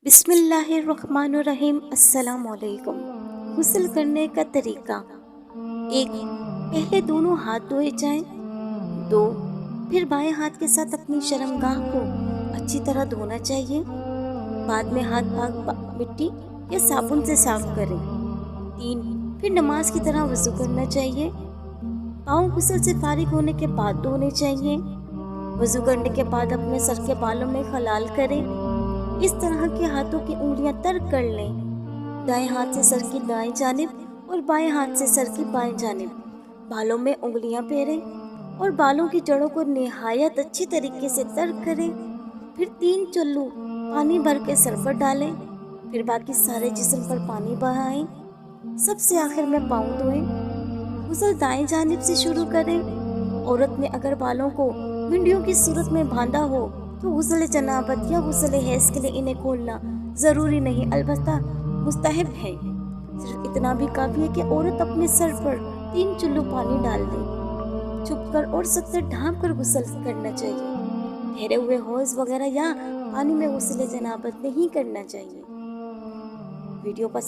बिस्मिल्लाहिर्रहमानिर्रहीम। अस्सलाम वालेकुम। गुस्ल करने का तरीका। 1, पहले दोनों हाथ धोए जाएं। 2, फिर बाएं हाथ के साथ अपनी शर्मगाह को अच्छी तरह धोना चाहिए। बाद में हाथ पाक मिट्टी या साबुन से साफ करें। 3, फिर नमाज की तरह वज़ू करना चाहिए। पाँव गुस्ल से फारिग होने के बाद धोने चाहिए। वज़ू करने के बाद अपने सर के बालों में खलाल करें। इस तरह के हाथों की उंगलियां तर्क कर लें। दाएं हाथ से सर की दाएं जानिब और बाएं हाथ से सर की बाएं जानिब बालों में उंगलियां फेरें और बालों की जड़ों को निहायत अच्छी तरीके से तर्क करें। फिर 3 चुल्लू पानी भर के सर पर डालें। फिर बाकी सारे जिस्म पर पानी बहाएं। सबसे आखिर में पाँव धोएं। गुस्ल दाएं जानिब से शुरू करें। औरत ने अगर बालों को भिंडियों की सूरत में बांधा हो तो गुस्ल जनाबत या गुस्ल हैज़ के लिए इन्हें खोलना ज़रूरी नहीं, अलबत्ता मुस्तहब है। सिर्फ इतना भी काफ़ी है कि औरत अपने सर पर 3 चुल्लू पानी डाल दे। छुपकर और सत्तर ढाँप कर गुस्ल करना चाहिए। ठहरे हुए हौज़ वगैरह या पानी में गुस्ल जनाबत नहीं करना चाहिए। वीडियो पसंद